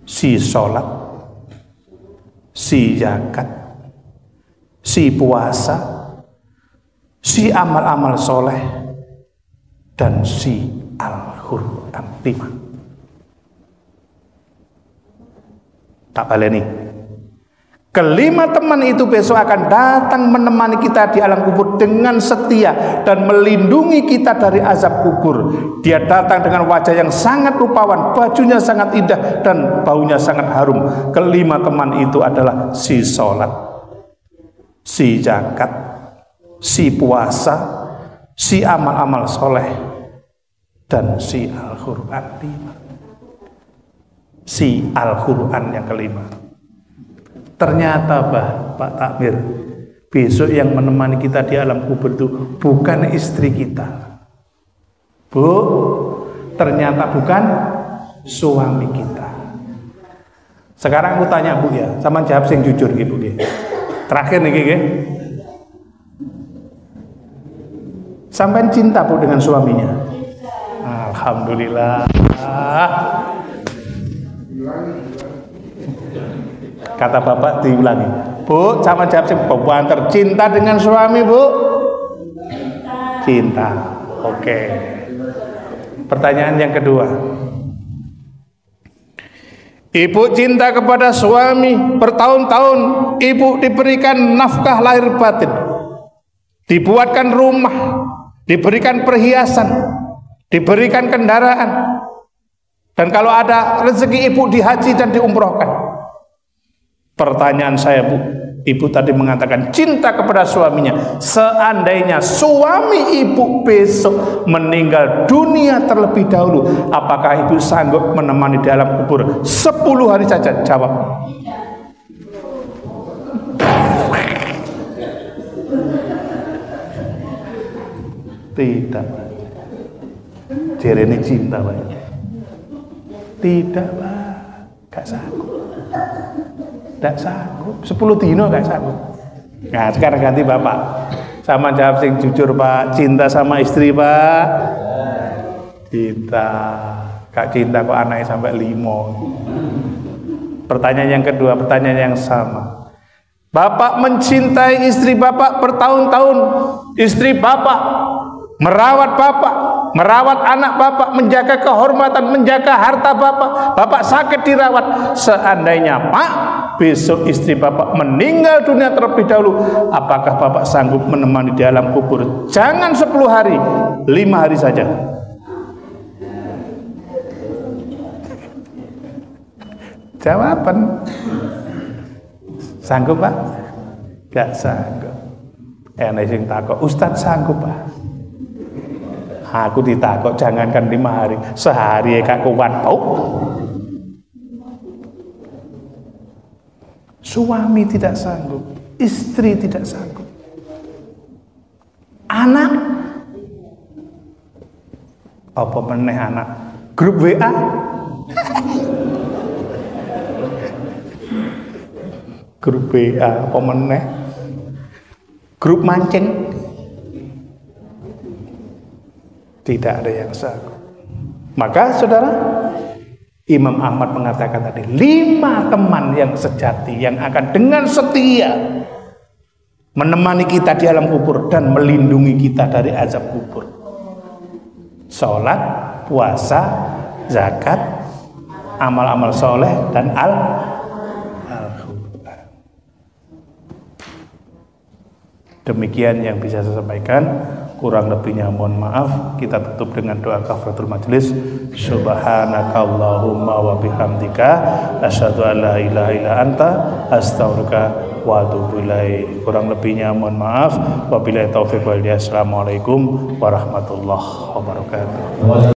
si sholat, si zakat, si puasa, si amal-amal soleh, dan si Al-Qur'an. 5. Tak baleni. Kelima teman itu besok akan datang menemani kita di alam kubur dengan setia dan melindungi kita dari azab kubur. Dia datang dengan wajah yang sangat rupawan, bajunya sangat indah, dan baunya sangat harum. Kelima teman itu adalah si sholat, si zakat, si puasa, si amal-amal soleh, dan si Al-Qur'an. 5. Si Al-Qur'an yang kelima. Ternyata Pak Takmir, besok yang menemani kita di alam kubur itu bukan istri kita, Bu. Ternyata bukan suami kita. Sekarang aku tanya Bu ya, sama jawab sing jujur gitu Bu. Terakhir nih, Sampai cinta Bu dengan suaminya? Alhamdulillah. Kata bapak diulangi. Bu, sama jawab sih Bu antar. Cinta dengan suami Bu? Cinta. Oke. Pertanyaan yang kedua. Ibu cinta kepada suami, bertahun-tahun ibu diberikan nafkah lahir batin, dibuatkan rumah, diberikan perhiasan, diberikan kendaraan, dan kalau ada rezeki ibu dihaji dan diumrohkan. Pertanyaan saya Bu, ibu tadi mengatakan cinta kepada suaminya. Seandainya suami ibu besok meninggal dunia terlebih dahulu, apakah ibu sanggup menemani di dalam kubur 10 hari saja? Jawab. Tidak. Jerene cinta Pak. Tidak Pak, gak sanggup. Tidak sanggup, 10 dino gak sanggup. Nah sekarang ganti Bapak. Sama jawab sing jujur Pak. Cinta sama istri Pak? Cinta. Gak cinta kok anaknya sampai 5. Pertanyaan yang kedua, pertanyaan yang sama. Bapak mencintai istri Bapak bertahun-tahun. Istri Bapak merawat Bapak, merawat anak Bapak, menjaga kehormatan, menjaga harta Bapak. Bapak sakit dirawat. Seandainya Pak, besok istri Bapak meninggal dunia terlebih dahulu, apakah Bapak sanggup menemani di alam kubur? Jangan 10 hari, 5 hari saja. Jawaban. Sanggup Pak? Gak sanggup. Enak sing takok, Ustadz sanggup Pak? Aku ditakok jangankan 5 hari, sehari gak kuat tau. Suami tidak sanggup, istri tidak sanggup, anak apa meneh anak grup WA grup WA apa meneh grup mancing, tidak ada yang sanggup. Maka saudara, Imam Ahmad mengatakan tadi 5 teman yang sejati yang akan dengan setia menemani kita di alam kubur dan melindungi kita dari azab kubur. Sholat, puasa, zakat, amal-amal soleh, dan Al-Quran. Demikian yang bisa saya sampaikan. Kurang lebihnya mohon maaf. Kita tutup dengan doa kafaratul majelis. Subhanakallahumma wa bihamdika asyhadu an la ilaha illa anta astaghfiruka wa atubu ilaik. Kurang lebihnya mohon maaf. Wabillahi taufiq wal hidayah. Assalamualaikum warahmatullahi wabarakatuh.